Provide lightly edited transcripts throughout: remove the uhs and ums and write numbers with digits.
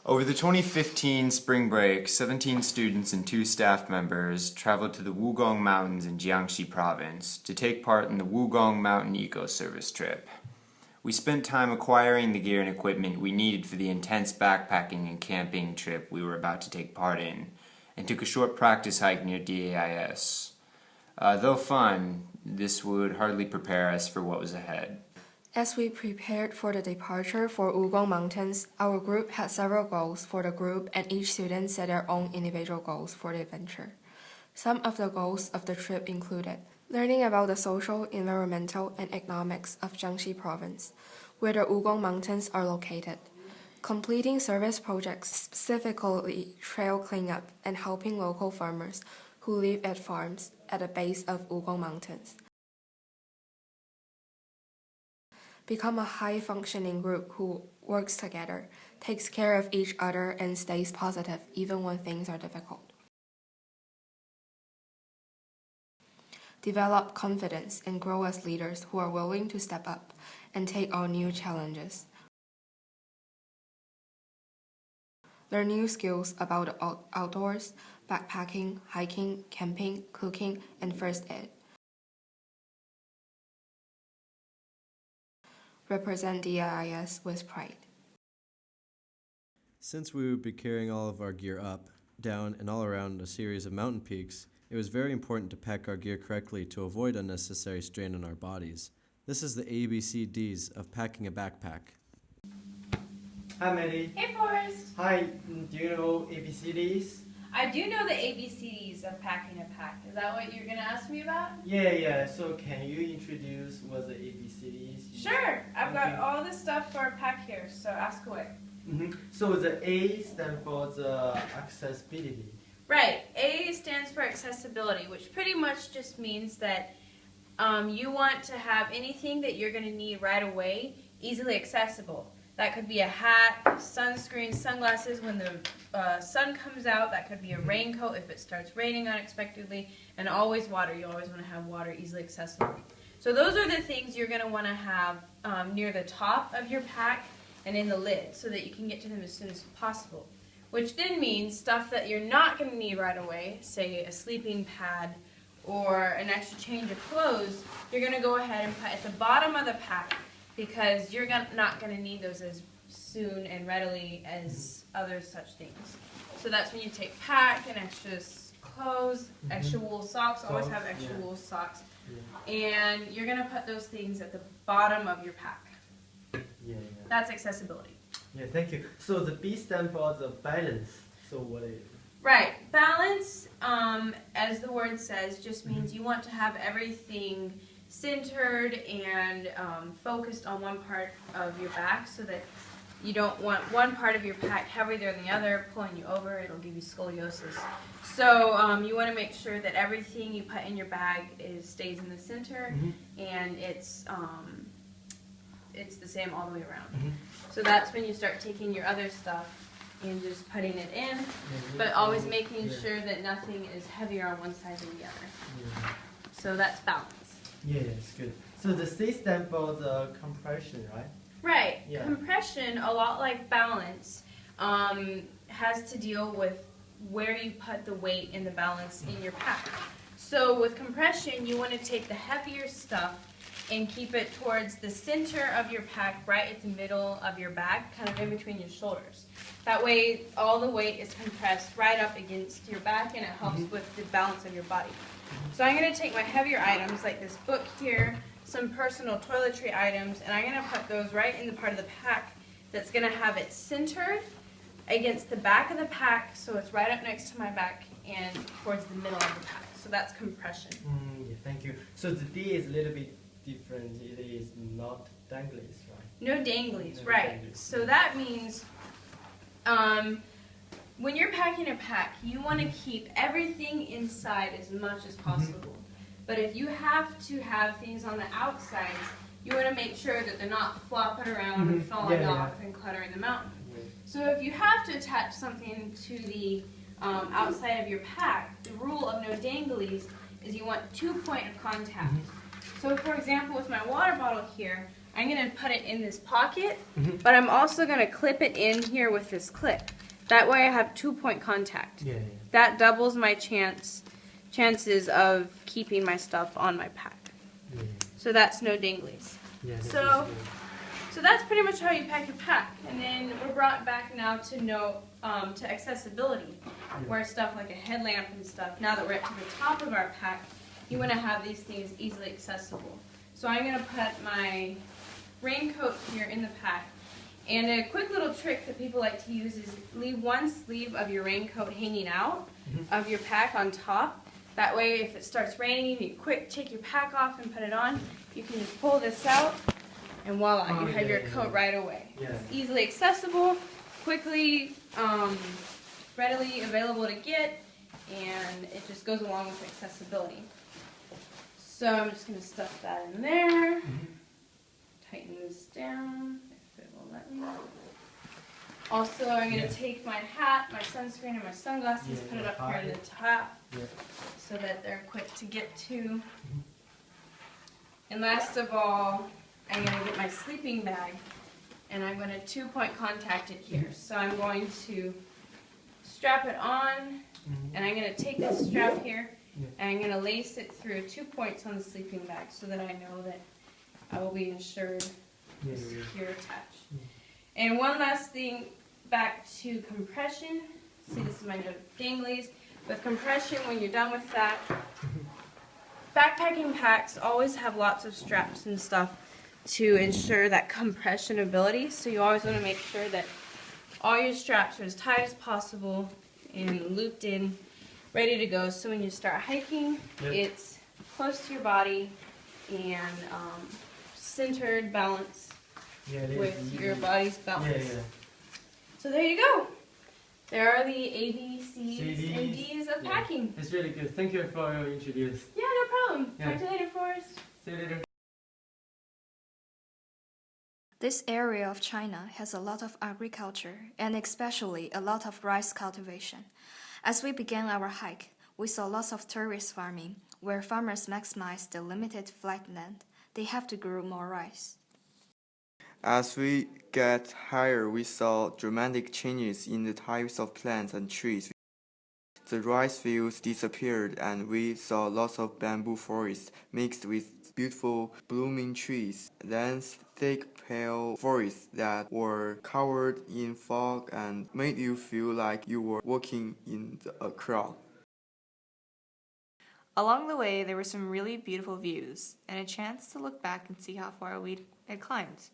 Over the 2015 spring break, 17 students and 2 staff members traveled to the WuGong Mountains in Jiangxi Province to take part in the WuGong Mountain Eco-Service trip. We spent time acquiring the gear and equipment we needed for the intense backpacking and camping trip we were about to take part in, and took a short practice hike near DAIS. Though fun, this would hardly prepare us for what was ahead. As we prepared for the departure for WuGong Mountains, our group had several goals for the group, and each student set their own individual goals for the adventure. Some of the goals of the trip included learning about the social, environmental, and economics of Jiangxi Province, where the WuGong Mountains are located, completing service projects, specifically trail cleanup and helping local farmers who live at farms at the base of WuGong Mountains. Become a high-functioning group who works together, takes care of each other, and stays positive even when things are difficult. Develop confidence and grow as leaders who are willing to step up and take on new challenges. Learn new skills about the outdoors, backpacking, hiking, camping, cooking, and first aid. Represent DAIS with pride. Since we would be carrying all of our gear up, down, and all around a series of mountain peaks, it was very important to pack our gear correctly to avoid unnecessary strain on our bodies. This is the ABCDs of packing a backpack. Hi, Maddie. Hey, Forrest. Hi, do you know ABCDs? I do know the ABCDs of packing a pack. Is that what you're going to ask me about? Yeah. So can you introduce what the ABCDs? Sure. I've got all the stuff for a pack here, so ask away. So the A stands for the accessibility. Right. A stands for accessibility, which pretty much just means that you want to have anything that you're going to need right away easily accessible. That could be a hat, sunscreen, sunglasses when the sun comes out. That could be a raincoat if it starts raining unexpectedly. And always water. You always want to have water easily accessible. So those are the things you're going to want to have near the top of your pack and in the lid so that you can get to them as soon as possible. Which then means stuff that you're not going to need right away, say a sleeping pad or an extra change of clothes, you're going to go ahead and put at the bottom of the pack, because you're not going to need those as soon and readily as other such things. So that's when you take pack and extra clothes, extra wool socks, always have extra wool socks, and you're going to put those things at the bottom of your pack. That's accessibility. Yeah, thank you. So the B stands for the balance. So what is it? Right. Balance, as the word says, just means you want to have everything centered and focused on one part of your back so that you don't want one part of your pack heavier than the other, pulling you over. It'll give you scoliosis. So you want to make sure that everything you put in your bag stays in the center and it's the same all the way around. So that's when you start taking your other stuff and just putting it in, but always making sure that nothing is heavier on one side than the other. So that's balance. Yeah, it's good. So the C stands for the compression, right? Right. Yeah. Compression, a lot like balance, has to deal with where you put the weight and the balance in your pack. So with compression, you want to take the heavier stuff and keep it towards the center of your pack, right at the middle of your bag, kind of in between your shoulders. That way, all the weight is compressed right up against your back, and it helps with the balance of your body. So I'm going to take my heavier items, like this book here, some personal toiletry items, and I'm going to put those right in the part of the pack that's going to have it centered against the back of the pack, so it's right up next to my back and towards the middle of the pack. So that's compression. Yeah, thank you. So the D is a little bit different. It is not danglies, right? No danglies, right. So that means when you're packing a pack, you want to keep everything inside as much as possible. But if you have to have things on the outsides, you want to make sure that they're not flopping around and falling off and cluttering the mountain. So if you have to attach something to the outside of your pack, the rule of no danglies is you want 2 points of contact. So for example, with my water bottle here, I'm going to put it in this pocket, but I'm also going to clip it in here with this clip. That way I have 2-point contact. Yeah, yeah. That doubles my chances of keeping my stuff on my pack. Yeah. So that's no dinglies. Yeah, that So- is good. So that's pretty much how you pack your pack. And then we're brought back now to accessibility, where stuff like a headlamp and stuff, now that we're up to the top of our pack, you want to have these things easily accessible. So I'm going to put my raincoat here in the pack. And a quick little trick that people like to use is leave one sleeve of your raincoat hanging out of your pack on top. That way if it starts raining, you quick take your pack off and put it on. You can just pull this out and voila, you have your coat right away. Yeah. It's easily accessible, quickly, readily available to get, and it just goes along with accessibility. So I'm just going to stuff that in there, tighten this down, if it will let me. Also, I'm going to take my hat, my sunscreen, and my sunglasses, put it up here in the top, so that they're quick to get to. And last of all, I'm going to get my sleeping bag, and I'm going to 2-point contact it here. So I'm going to strap it on, and I'm going to take this strap here, and I'm going to lace it through 2 points on the sleeping bag so that I know that I will be ensured a secure attach. And one last thing, back to compression. See, this is my note of dinglies. With compression, when you're done with that, backpacking packs always have lots of straps and stuff to ensure that compression ability. So you always want to make sure that all your straps are as tight as possible and looped in, ready to go. So when you start hiking, it's close to your body and centered, balanced with your body's balance. So there you go. There are the A, B, C's, and D's of packing. It's really good. Thank you for your introduce. Yeah, no problem. Talk to you later, Forrest. See you later. This area of China has a lot of agriculture and especially a lot of rice cultivation. As we began our hike, we saw lots of tourist farming, where farmers maximize the limited flat land. They have to grow more rice. As we get higher, we saw dramatic changes in the types of plants and trees. The rice fields disappeared and we saw lots of bamboo forests mixed with beautiful blooming trees, then thick pale forests that were covered in fog and made you feel like you were walking in a crowd. Along the way, there were some really beautiful views and a chance to look back and see how far we had climbed.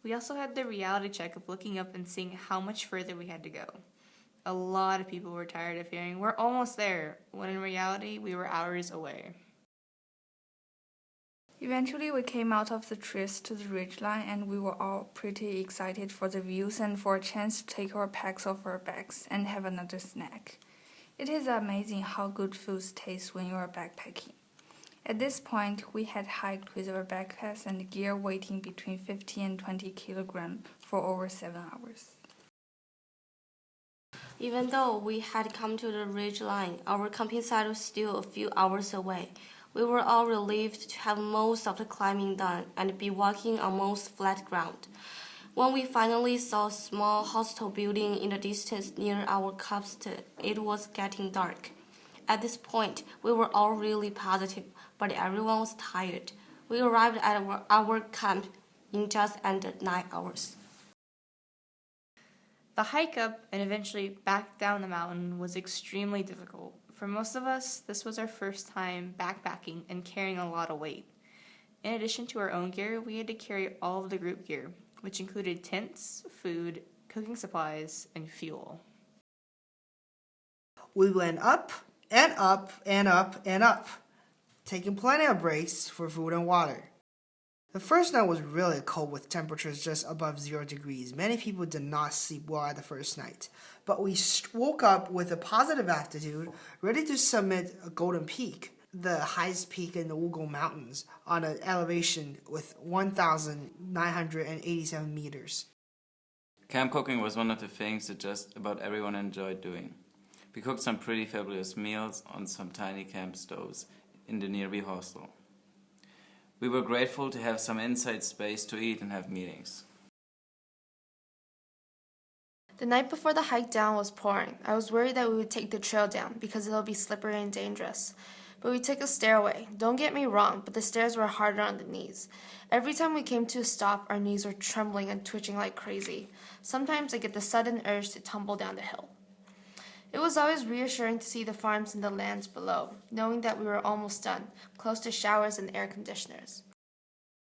We also had the reality check of looking up and seeing how much further we had to go. A lot of people were tired of hearing, "We're almost there," when in reality, we were hours away. Eventually, we came out of the trees to the ridgeline, and we were all pretty excited for the views and for a chance to take our packs off our backs and have another snack. It is amazing how good food tastes when you are backpacking. At this point, we had hiked with our backpacks and gear weighing between 50 and 20 kilograms for over 7 hours. Even though we had come to the ridge line, our camping site was still a few hours away. We were all relieved to have most of the climbing done and be walking on most flat ground. When we finally saw a small hostel building in the distance near our campsite, it was getting dark. At this point, we were all really positive, but everyone was tired. We arrived at our camp in just under 9 hours. The hike up and eventually back down the mountain was extremely difficult. For most of us, this was our first time backpacking and carrying a lot of weight. In addition to our own gear, we had to carry all of the group gear, which included tents, food, cooking supplies, and fuel. We went up and up and up and up, taking plenty of breaks for food and water. The first night was really cold with temperatures just above 0 degrees. Many people did not sleep well at the first night, but we woke up with a positive attitude, ready to summit a Golden Peak, the highest peak in the WuGong Mountains, on an elevation with 1,987 meters. Camp cooking was one of the things that just about everyone enjoyed doing. We cooked some pretty fabulous meals on some tiny camp stoves in the nearby hostel. We were grateful to have some inside space to eat and have meetings. The night before the hike down was pouring. I was worried that we would take the trail down because it'll be slippery and dangerous. But we took a stairway. Don't get me wrong, but the stairs were harder on the knees. Every time we came to a stop, our knees were trembling and twitching like crazy. Sometimes I get the sudden urge to tumble down the hill. It was always reassuring to see the farms and the lands below, knowing that we were almost done, close to showers and air conditioners.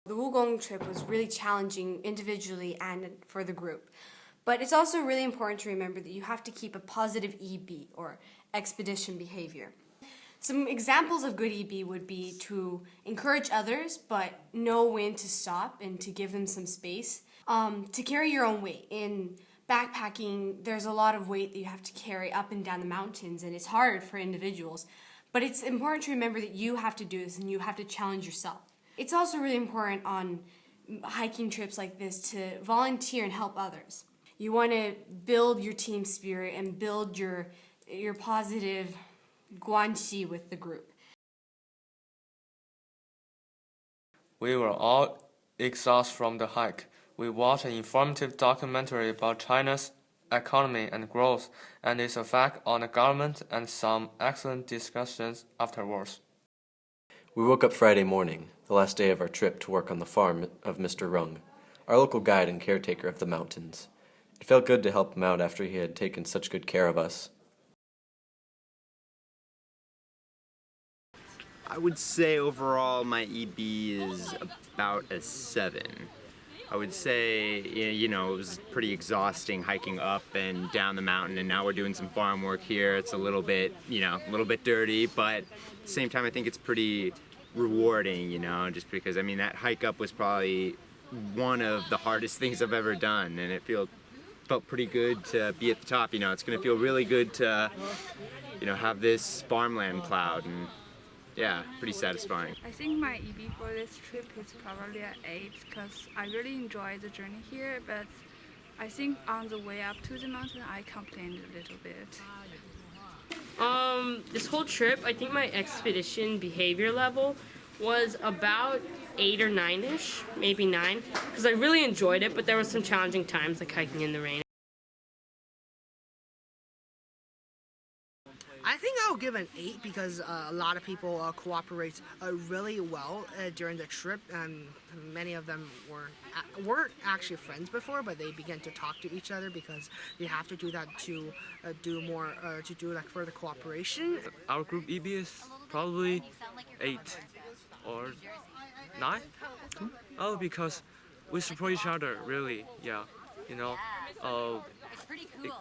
The WuGong trip was really challenging individually and for the group. But it's also really important to remember that you have to keep a positive EB, or expedition behavior. Some examples of good EB would be to encourage others, but know when to stop and to give them some space. To carry your own weight. In backpacking, there's a lot of weight that you have to carry up and down the mountains, and it's hard for individuals. But it's important to remember that you have to do this and you have to challenge yourself. It's also really important on hiking trips like this to volunteer and help others. You want to build your team spirit and build your positive guanxi with the group. We were all exhausted from the hike. We watched an informative documentary about China's economy and growth and its effect on the government, and some excellent discussions afterwards. We woke up Friday morning, the last day of our trip to work on the farm of Mr. Rung, our local guide and caretaker of the mountains. It felt good to help him out after he had taken such good care of us. I would say overall my EB is about a 7. I would say, it was pretty exhausting hiking up and down the mountain, and now we're doing some farm work here. It's a little bit, dirty, but at the same time I think it's pretty rewarding, just because, that hike up was probably one of the hardest things I've ever done, and it felt pretty good to be at the top. It's going to feel really good to, have this farmland cloud, and yeah, pretty satisfying. I think my EB for this trip is probably an 8 because I really enjoy the journey here, but I think on the way up to the mountain I complained a little bit. This whole trip, I think my expedition behavior level was about 8 or 9-ish, maybe 9, because I really enjoyed it, but there were some challenging times like hiking in the rain. I think I'll give an 8 because a lot of people cooperate really well during the trip, and many of them weren't actually friends before, but they began to talk to each other because they have to do that to do more to do like further cooperation. Our group EB is probably 8 or 9. Oh, because we support each other, really. Yeah,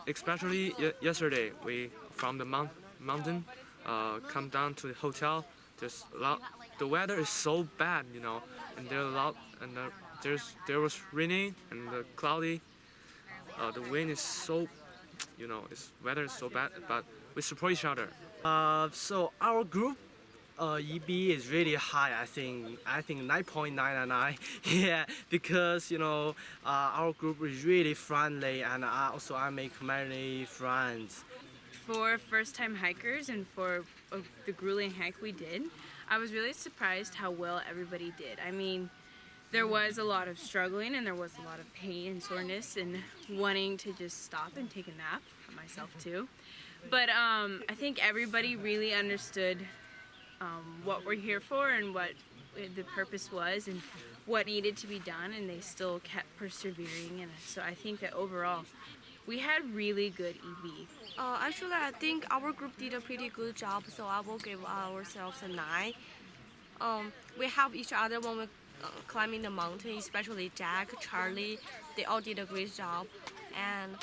especially yesterday we from the mountain come down to the hotel. The weather is so bad, and there was raining and cloudy. The wind is so, weather is so bad, but we support each other. So our group EB is really high. I think 9.99. Yeah, because our group is really friendly, and I make many friends. For first-time hikers and for the grueling hike we did, I was really surprised how well everybody did. There was a lot of struggling and there was a lot of pain and soreness and wanting to just stop and take a nap, myself too. But I think everybody really understood what we're here for and what the purpose was and what needed to be done, and they still kept persevering. And so I think that overall we had really good EB. Actually, I think our group did a pretty good job, so I will give ourselves a 9. We help each other when we're climbing the mountain, especially Jack, Charlie. They all did a great job, and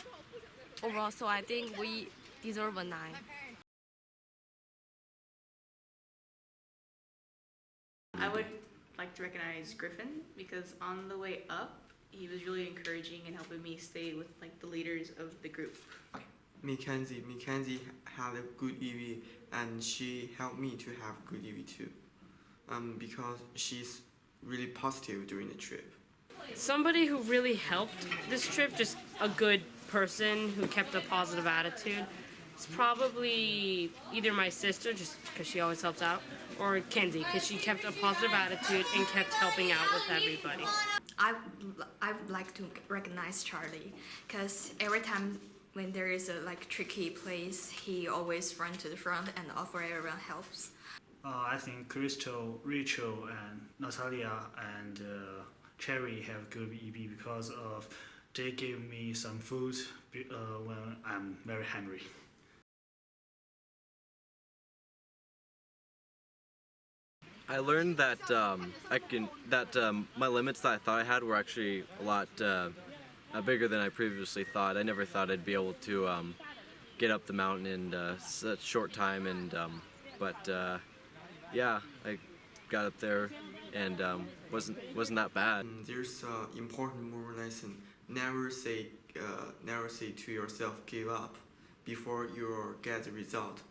overall, so I think we deserve a 9. I would like to recognize Griffin because on the way up, he was really encouraging and helping me stay with the leaders of the group. Mackenzie had a good EV, and she helped me to have good EV too, because she's really positive during the trip. Somebody who really helped this trip, just a good person who kept a positive attitude, is probably either my sister, just because she always helps out, or Kenzie, because she kept a positive attitude and kept helping out with everybody. I would like to recognize Charlie, because every time when there is a tricky place, he always run to the front and offer everyone helps. I think Crystal, Rachel, and Natalia and Cherry have good EB because of they give me some food when I'm very hungry. I learned that my limits that I thought I had were actually a lot bigger than I previously thought. I never thought I'd be able to get up the mountain in such short time, and yeah, I got up there and wasn't that bad. There's an important moral lesson: never say to yourself give up before you get the result.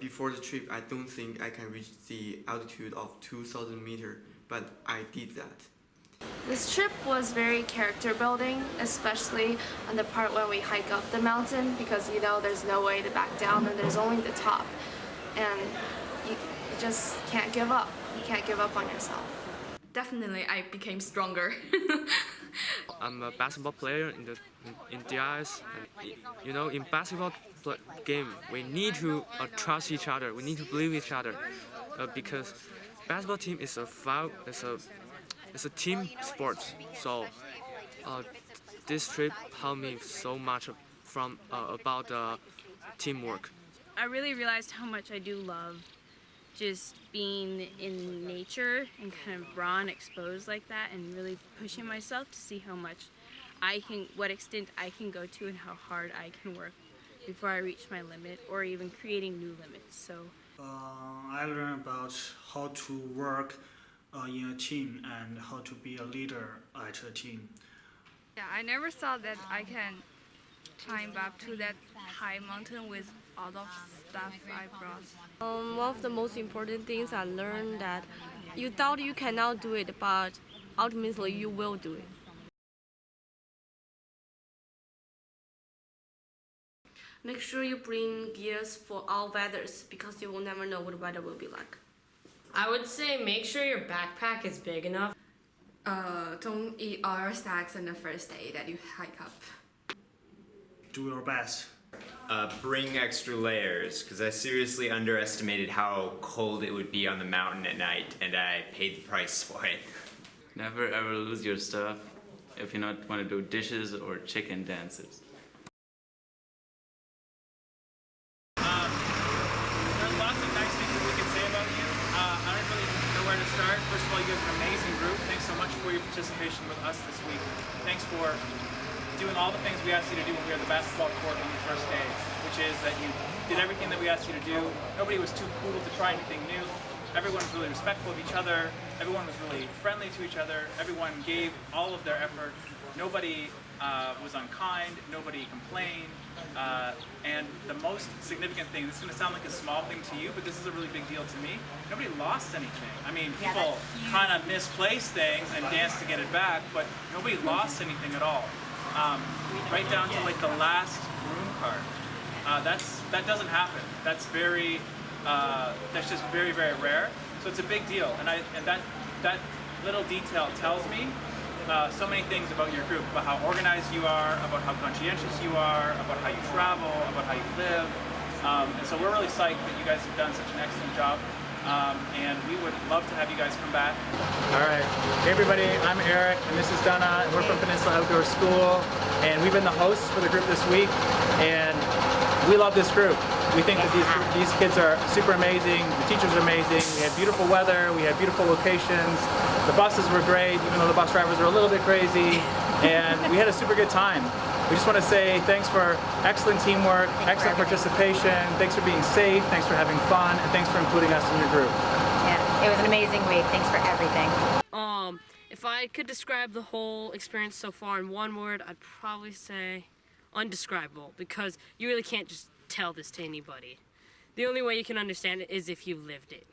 Before the trip, I don't think I can reach the altitude of 2,000 meters, but I did that. This trip was very character building, especially on the part when we hike up the mountain, because there's no way to back down and there's only the top. And you just can't give up. You can't give up on yourself. Definitely, I became stronger. I'm a basketball player in DAIS. In basketball game, we need to trust each other. We need to believe each other, because basketball team is a team sport. So this trip helped me so much about teamwork. I really realized how much I do love just being in nature and kind of raw and exposed like that, and really pushing myself to see how much what extent I can go to and how hard I can work before I reach my limit, or even creating new limits. So I learned about how to work in a team and how to be a leader at a team. Yeah, I never thought that I can climb up to that high mountain with all of stuff I brought. One of the most important things I learned that you thought you cannot do it, but ultimately you will do it. Make sure you bring gears for all weathers, because you will never know what the weather will be like. I would say make sure your backpack is big enough. Don't eat all your snacks on the first day that you hike up. Do your best. Bring extra layers, because I seriously underestimated how cold it would be on the mountain at night, and I paid the price for it. Never ever lose your stuff if you not want to do dishes or chicken dances. There's lots of nice things that we can say about you. I don't really know where to start. First of all, you guys are an amazing group. Thanks so much for your participation with us this week. Thanks for doing all the things we asked you to do when we were at the basketball court on the first day, which is that you did everything that we asked you to do. Nobody was too cool to try anything new. Everyone was really respectful of each other. Everyone was really friendly to each other. Everyone gave all of their effort. Nobody was unkind. Nobody complained. And the most significant thing, this is going to sound like a small thing to you, but this is a really big deal to me. Nobody lost anything. I mean, people kind of misplace things and dance to get it back, but nobody lost anything at all. Right down to the last room card. That doesn't happen. That's just very, very rare. So it's a big deal, and that little detail tells me so many things about your group, about how organized you are, about how conscientious you are, about how you travel, about how you live. And so we're really psyched that you guys have done such an excellent job. And we would love to have you guys come back. All right. Hey everybody, I'm Eric and this is Donna, and we're from Peninsula Outdoor School, and we've been the hosts for the group this week, and we love this group. We think that these kids are super amazing, the teachers are amazing, we had beautiful weather, we had beautiful locations, the buses were great, even though the bus drivers were a little bit crazy, and we had a super good time. We just want to say thanks for excellent teamwork, excellent participation, thanks for being safe, thanks for having fun, and thanks for including us in your group. Yeah, it was an amazing week. Thanks for everything. If I could describe the whole experience so far in one word, I'd probably say undescribable, because you really can't just tell this to anybody. The only way you can understand it is if you've lived it.